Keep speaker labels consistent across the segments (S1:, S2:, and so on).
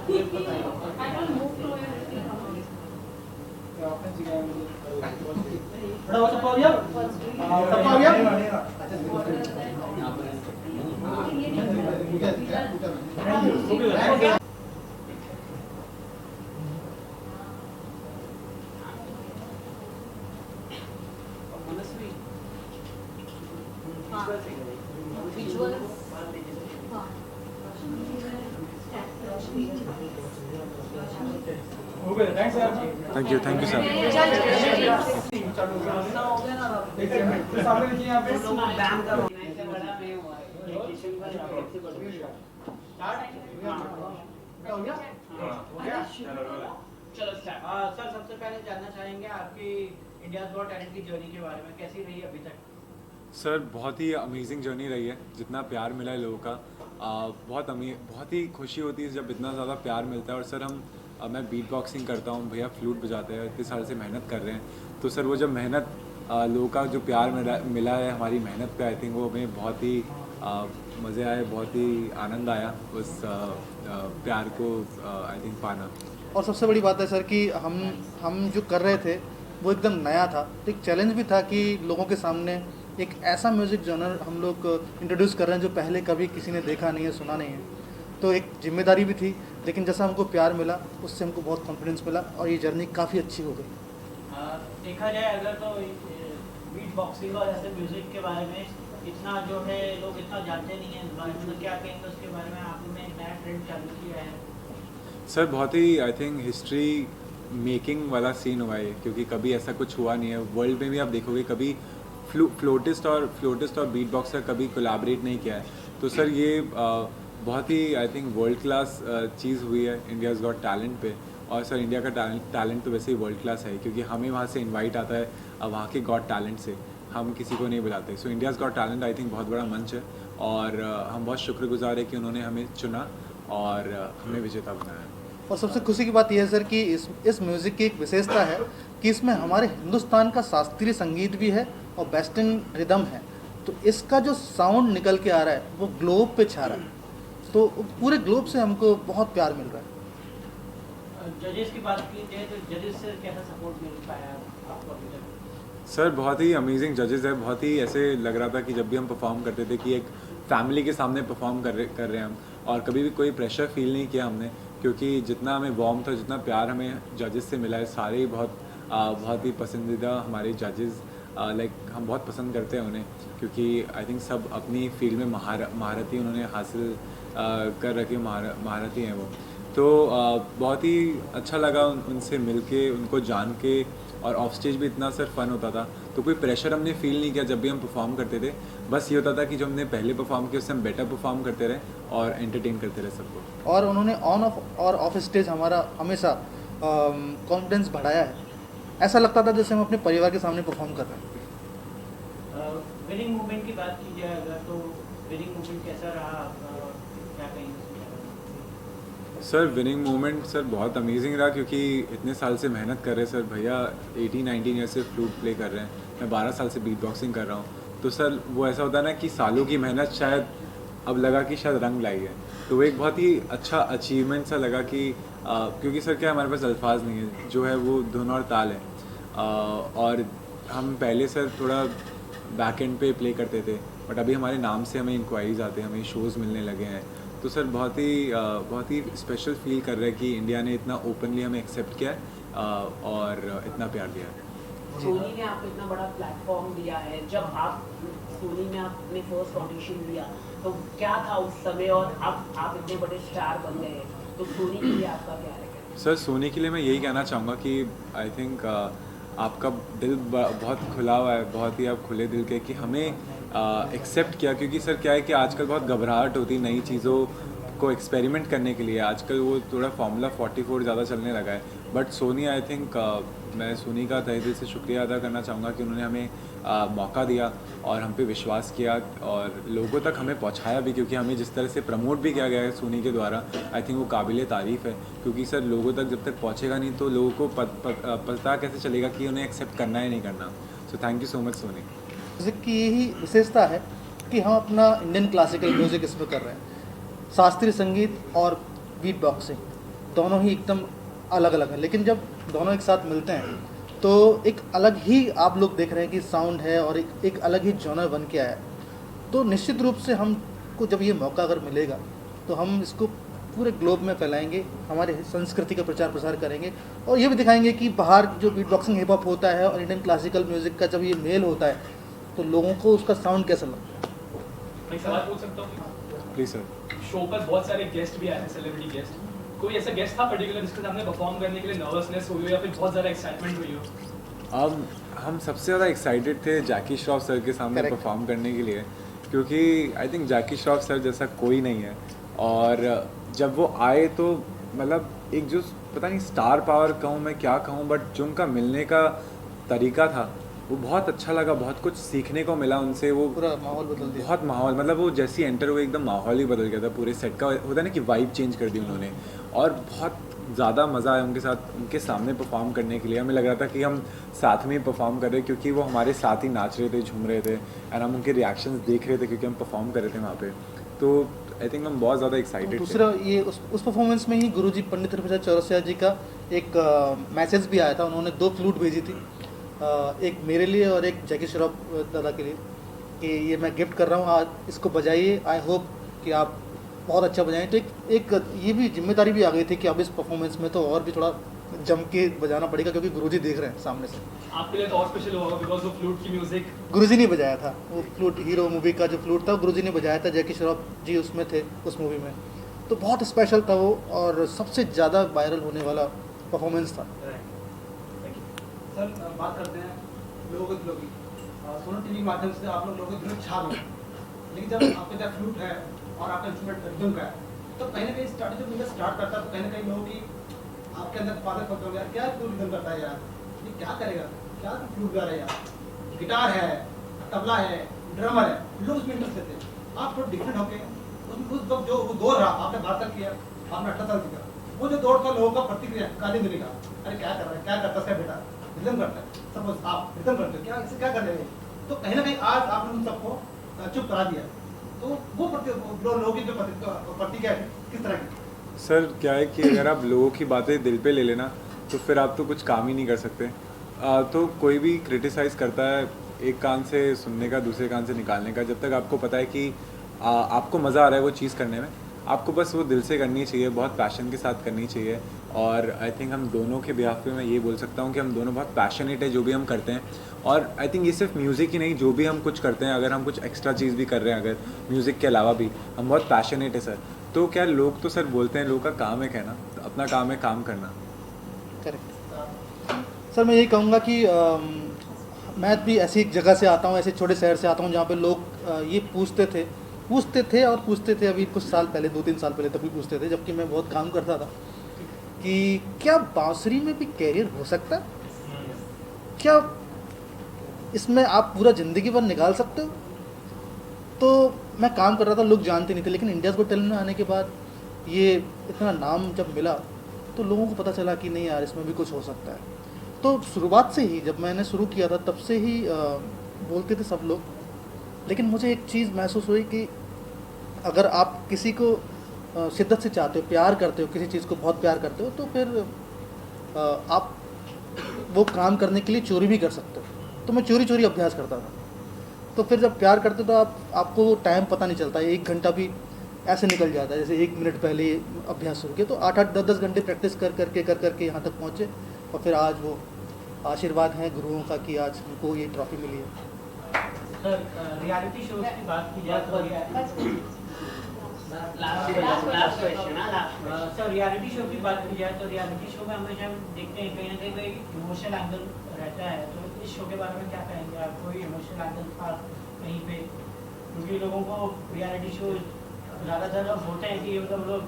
S1: Thank you sir.
S2: चलो sir, सबसे पहले जानना चाहेंगे आपकी इंडियाज गॉट टैलेंट की जर्नी के बारे में, कैसी रही अभी तक?
S1: सर बहुत ही अमेजिंग जर्नी रही है, जितना प्यार मिला है लोगों का बहुत ही खुशी होती है जब इतना ज़्यादा प्यार मिलता है। और सर मैं बीट बॉक्सिंग करता हूँ, भैया फ्लूट बजाते हैं, इतने साल से मेहनत कर रहे हैं। तो सर वो जब मेहनत लोगों का जो प्यार मिला है हमारी मेहनत पे, आई थिंक वो हमें बहुत ही मज़े आए, बहुत ही आनंद आया उस प्यार को आई थिंक पाना।
S3: और सबसे बड़ी बात है सर कि हम जो कर रहे थे वो एकदम नया था, तो एक चैलेंज भी था कि लोगों के सामने एक ऐसा म्यूज़िक जॉनर हम लोग इंट्रोड्यूस कर रहे हैं जो पहले कभी किसी ने देखा नहीं है, सुना नहीं है। तो एक जिम्मेदारी भी थी, लेकिन जैसा हमको प्यार मिला उससे हमको बहुत कॉन्फिडेंस मिला और ये जर्नी काफ़ी अच्छी हो गई।
S2: देखा जाए अगर तो बीट बॉक्सिंग और ऐसे म्यूज़िक के बारे में इतना जो है लोग इतना जानते नहीं हैं, इस बारे में तो क्या कहेंगे उसके बारे में? आपने एक नया ट्रेंड चालू किया है
S1: सर, बहुत ही आई थिंक हिस्ट्री मेकिंग वाला सीन हुआ है, क्योंकि कभी ऐसा कुछ हुआ नहीं है वर्ल्ड में भी। आप देखोगे कभी फ्लोटिस्ट और बीट बॉक्सर कभी कोलैबोरेट नहीं किया है। तो सर ये बहुत ही आई थिंक वर्ल्ड क्लास चीज़ हुई है इंडियाज़ गॉट टैलेंट पे। और सर इंडिया का टैलेंट तो वैसे ही वर्ल्ड क्लास है, क्योंकि हमें वहाँ से इनवाइट आता है वहाँ के गॉट टैलेंट से, हम किसी को नहीं बुलाते। So India's got talent I think बहुत बड़ा मंच है और हम बहुत शुक्रगुजार है कि उन्होंने हमें चुना और हमें विजेता बनाया।
S3: और सबसे खुशी की बात यह है सर कि इस म्यूज़िक की एक विशेषता है कि इसमें हमारे हिंदुस्तान का शास्त्रीय संगीत भी है और वेस्टर्न रिदम है। तो इसका जो साउंड निकल के आ रहा है वो ग्लोब पे छा रहा है, तो पूरे ग्लोब से हमको बहुत प्यार मिल रहा है।
S2: जजेस की बात की जाए तो जजेस से कैसा सपोर्ट मिल पाया आपको अभी तक?
S1: सर बहुत ही अमेजिंग जजेस है, बहुत ही ऐसे लग रहा था कि जब भी हम परफॉर्म करते थे कि एक फैमिली के सामने परफॉर्म कर रहे हैं हम, और कभी भी कोई प्रेशर फील नहीं किया हमने, क्योंकि जितना हमें वार्म था, जितना प्यार हमें जजेस से मिला है, सारे ही बहुत ही पसंदीदा हमारे जजेस। लाइक हम बहुत पसंद करते हैं उन्हें, क्योंकि आई थिंक सब अपनी फील्ड में महारती उन्होंने हासिल कर रखी महारती हैं वो। तो बहुत ही अच्छा लगा उनसे मिलके, उनको जान के। और ऑफ स्टेज भी इतना सर फन होता था, तो कोई प्रेशर हमने फील नहीं किया जब भी हम परफॉर्म करते थे। बस ये होता था कि जो हमने पहले परफॉर्म किया उससे हम बेटर परफॉर्म करते रहे और एंटरटेन करते रहे सबको।
S3: और उन्होंने ऑन ऑफ और ऑफ स्टेज हमारा हमेशा कॉन्फिडेंस बढ़ाया है। ऐसा लगता था जैसे हम अपने परिवार के सामने परफॉर्म कर रहे हैं।
S2: विनिंग मूवमेंट की बात की जाए अगर तो विनिंग मूवमेंट कैसा रहा आपका, क्या कहेंगे?
S1: सर विनिंग मोमेंट सर बहुत अमेजिंग रहा, क्योंकि इतने साल से मेहनत कर रहे हैं सर भैया, 18-19 ईयर से फ्लूट प्ले कर रहे हैं, मैं 12 साल से बीट बॉक्सिंग कर रहा हूँ। तो सर वो ऐसा होता है ना कि सालों की मेहनत शायद अब लगा कि शायद रंग लाई है। तो वो एक बहुत ही अच्छा अचीवमेंट सा लगा कि क्योंकि सर क्या हमारे पास अल्फाज नहीं है, जो है वो धुन और ताल है। और हम पहले सर थोड़ा बैक एंड पे प्ले करते थे, बट अभी हमारे नाम से हमें इंक्वायरीज आते हैं, हमें शोज़ मिलने लगे हैं। तो सर बहुत ही स्पेशल फील कर रहे हैं कि इंडिया ने इतना ओपनली हमें एक्सेप्ट किया है और इतना प्यार दिया है।
S4: सोनी ने आपको इतना बड़ा प्लेटफॉर्म दिया है, जब आप सोनी में आपने फर्स्ट ऑडिशन दिया तो क्या था उस समय, और अब आप इतने बड़े स्टार बन गए हैं, तो सोनी के लिए आपका क्या है?
S1: सर सोनी के लिए मैं यही कहना चाहूँगा कि आई थिंक आपका दिल बहुत खुला हुआ है, बहुत ही आप खुले दिल के कि हमें एक्सेप्ट किया। क्योंकि सर क्या है कि आजकल बहुत घबराहट होती है नई चीज़ों को एक्सपेरिमेंट करने के लिए, आजकल वो थोड़ा फार्मूला 44 ज़्यादा चलने लगा है। बट सोनी आई थिंक मैं सोनी का तहे दिल से शुक्रिया अदा करना चाहूँगा कि उन्होंने हमें मौका दिया और हम पे विश्वास किया और लोगों तक हमें पहुँचाया भी, क्योंकि हमें जिस तरह से प्रमोट भी किया गया है सोनी के द्वारा, आई थिंक वो काबिल तारीफ़ है। क्योंकि सर लोगों तक जब तक पहुँचेगा नहीं तो लोगों को पता कैसे चलेगा कि उन्हें एक्सेप्ट करना है नहीं करना। So thank you so much Soni.
S3: Music की यही विशेषता है कि हम अपना इंडियन क्लासिकल म्यूज़िक इसमें कर रहे हैं, शास्त्रीय संगीत और बीट बॉक्सिंग। दोनों ही एकदम अलग अलग हैं, लेकिन जब दोनों एक साथ मिलते हैं तो एक अलग ही आप लोग देख रहे हैं कि साउंड है और एक अलग ही जॉनर बन के आया है। तो निश्चित रूप से हमको जब ये मौका अगर मिलेगा तो हम इसको पूरे ग्लोब में फैलाएंगे, हमारे संस्कृति का प्रचार प्रसार करेंगे और ये भी दिखाएंगे कि बाहर जो बीट बॉक्सिंग हिप हॉप होता है और इंडियन क्लासिकल म्यूज़िक का जब ये मेल होता है तो लोगों को उसका साउंड कैसा लगता है।
S5: मैं सवाल पूछ सकता हूँ?
S1: Please sir.
S5: शो पर बहुत सारे गेस्ट भी आए हैं, सेलिब्रिटी गेस्ट। कोई ऐसा गेस्ट था पर्टिकुलर जिसके सामने परफॉर्म करने के लिए नर्वसनेस हुई हो या फिर बहुत ज़्यादा एक्साइटमेंट हुई हो?
S1: अब हम सबसे ज़्यादा एक्साइटेड थे जैकी श्रॉफ सर के सामने
S3: Correct.
S1: परफॉर्म करने के लिए, क्योंकि I think Jackie Shroff sir जैसा कोई नहीं है। और जब वो आए तो मतलब एक जो पता नहीं स्टार पावर कहूँ मैं क्या कहूँ, बट जो उनका मिलने का तरीका था वो बहुत अच्छा लगा, बहुत कुछ सीखने को मिला उनसे। वो
S3: पूरा माहौल बदल दिया।
S1: बहुत माहौल मतलब वो जैसी एंटर हुए एकदम माहौल ही बदल गया था पूरे सेट का, होता है ना कि वाइब चेंज कर दी उन्होंने। और बहुत ज़्यादा मज़ा आया उनके साथ, उनके सामने परफॉर्म करने के लिए। हमें लग रहा था कि हम साथ में ही परफॉर्म कर रहे हैं, क्योंकि वो हमारे साथ ही नाच रहे थे, झूम रहे थे, एंड हम उनके रिएक्शंस देख रहे थे क्योंकि हम परफॉर्म कर रहे थे वहाँ पे। तो आई थिंक हम बहुत ज़्यादा एक्साइटेड थे।
S3: दूसरा ये उस परफॉर्मेंस में ही गुरुजी पंडित हरिप्रसाद चौरसिया जी का एक मैसेज भी आया था। उन्होंने 2 फ्लूट भेजी थी, एक मेरे लिए और एक जैकी श्रॉफ दादा के लिए, कि ये मैं गिफ्ट कर रहा हूँ, आज इसको बजाइए, आई होप कि आप बहुत अच्छा बजाएं। तो एक ये भी जिम्मेदारी भी आ गई थी कि अब इस परफॉर्मेंस में तो और भी थोड़ा जम के बजाना पड़ेगा, क्योंकि गुरुजी देख रहे हैं सामने से।
S5: आपके लिए तो और स्पेशल होगा बिकॉज वो फ्लूट की म्यूजिक
S3: गुरुजी ने बजाया था वो फ्लूट, हीरो मूवी का जो फ्लूट था वो गुरुजी ने बजाया था। जैकी श्रॉफ जी उसमें थे उस मूवी में, तो बहुत स्पेशल था वो और सबसे ज़्यादा वायरल होने वाला परफॉर्मेंस था।
S6: सर बात करते हैं लोगों के दिलों की। सोनो टीवी के माध्यम से आप लोग लोगों के दिलों में छा गए, लेकिन जब आपके पास फ्लूट है और आपका इंस्ट्रूमेंट रिदम का है तो कहीं ना कहीं स्टार्टिंग जब इंसान स्टार्ट करता है तो कहीं ना कहीं लोगों की आपके अंदर फादर पकड़ हो गया, क्या फ्लूट रिदम करता है यार, ये क्या करेगा, क्या फ्लूट गा रहा है यार, गिटार है, तबला है, ड्रमर है, लोग उसमें इंटरेस्ट लेते हैं। आप थोड़ा डिफरेंट होके उस वक्त जो वो दौर रहा, आपने 12 साल किया, आपने 18 साल किया, वो जो दौर था लोगों का प्रतिक्रिया काली मिलेगा, अरे क्या कर रहा है, क्या करता है बेटा, रिदम करता है, सपोज आप रिदम करते हो, क्या इससे क्या कर रहे हैं, तो कहीं ना कहीं आज आपने उन सबको चुप करा दिया। तो वो लोगों की जो प्रतिक्रिया है किस तरह की?
S1: सर क्या है कि अगर आप लोगों की बातें दिल पे ले लेना तो फिर आप तो कुछ काम ही नहीं कर सकते। तो कोई भी क्रिटिसाइज़ करता है एक कान से सुनने का, दूसरे कान से निकालने का। जब तक आपको पता है कि आपको मज़ा आ रहा है वो चीज़ करने में, आपको बस वो दिल से करनी चाहिए, बहुत पैशन के साथ करनी चाहिए। और आई थिंक हम दोनों के बिहाफ पे मैं ये बोल सकता हूँ कि हम दोनों बहुत पैशनेट है जो भी हम करते हैं। और आई थिंक ये सिर्फ म्यूज़िक ही नहीं, जो भी हम कुछ करते हैं, अगर हम कुछ एक्स्ट्रा चीज़ भी कर रहे हैं अगर म्यूज़िक के अलावा भी, हम बहुत पैशनेट है सर। तो क्या लोग तो सर बोलते हैं, लोगों का काम है कहना, तो अपना काम है काम करना।
S3: करेक्ट सर, मैं यही कहूँगा कि मैं भी ऐसी एक जगह से आता हूँ, ऐसे छोटे शहर से आता हूँ जहाँ पे लोग ये पूछते थे अभी कुछ साल पहले, 2-3 साल पहले तक भी पूछते थे, जबकि मैं बहुत काम करता था, कि क्या बांसुरी में भी कैरियर हो सकता है, क्या इसमें आप पूरा ज़िंदगी भर निकाल सकते हो। तो मैं काम कर रहा था, लोग जानते नहीं थे, लेकिन इंडियाज़ गॉट टैलेंट में आने के बाद ये इतना नाम जब मिला तो लोगों को पता चला कि नहीं यार इसमें भी कुछ हो सकता है। तो शुरुआत से ही जब मैंने शुरू किया था तब से ही बोलते थे सब लोग, लेकिन मुझे एक चीज़ महसूस हुई कि अगर आप किसी को शिद्दत से चाहते हो, प्यार करते हो, किसी चीज़ को बहुत प्यार करते हो, तो फिर आप वो काम करने के लिए चोरी भी कर सकते हो। तो मैं चोरी चोरी अभ्यास करता था। तो फिर जब प्यार करते तो आपको टाइम पता नहीं चलता, 1 घंटा भी ऐसे निकल जाता है, जैसे 1 मिनट पहले अभ्यास शुरू किया तो 8-8, 10-10 घंटे प्रैक्टिस कर करके यहाँ तक पहुँचे, और फिर आज वो आशीर्वाद हैं गुरुओं का कि आज हमको ये ट्रॉफी मिली है।
S2: सर रियलिटी शोज की बात की जाए तो
S4: last question
S2: sir reality show की बात की जाए तो रियलिटी शो में हमेशा हम देखते हैं कहीं ना कहीं कोई इमोशनल एंगल रहता है। तो इस शो के बारे में क्या कहेंगे आप, कोई इमोशनल एंगल था कहीं पे? क्योंकि लोगों को रियलिटी शो ज़्यादातर अब होते हैं कि मतलब लोग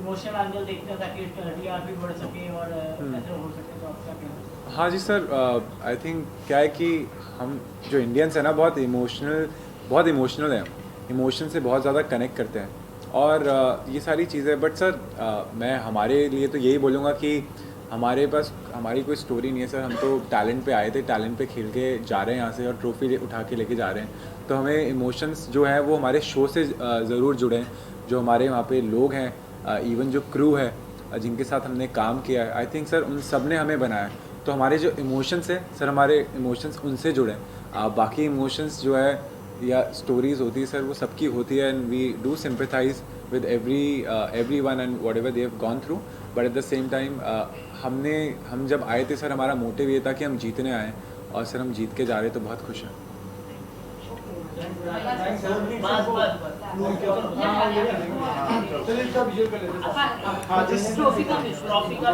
S2: इमोशनल एंगल देखते हैं ताकि टीआरपी बढ़ सके और ऐसे हो सके। तो आपका क्या?
S1: हाँ जी सर, आई थिंक क्या है कि हम जो इंडियंस हैं ना बहुत इमोशनल हैं, इमोशन से बहुत ज़्यादा कनेक्ट करते हैं और ये सारी चीज़ें। बट सर मैं हमारे लिए तो यही बोलूँगा कि हमारे पास हमारी कोई स्टोरी नहीं है सर। हम तो टैलेंट पे आए थे, टैलेंट पे खेल के जा रहे हैं यहाँ से और ट्रॉफी उठा के लेके जा रहे हैं। तो हमें इमोशंस जो है वो हमारे शो से ज़रूर जुड़े हैं। जो हमारे वहाँ पे लोग हैं, इवन जो क्रू है, जिनके साथ हमने काम किया है, आई थिंक सर उन सब ने हमें बनाया। तो हमारे जो इमोशंस है सर, हमारे इमोशंस उनसे जुड़े हैं। बाकी इमोशंस जो है या स्टोरीज़ होती है सर, वो सबकी होती है, and we do sympathise with everyone and whatever they have gone through. But at the same time हम जब आए थे सर, हमारा मोटिव ये था कि हम जीतने आए, और सर हम जीत के जा रहे, तो बहुत खुश हैं।
S4: बस
S6: चलिए इसका विजुअल कर लेते हैं।
S4: ट्रॉफी का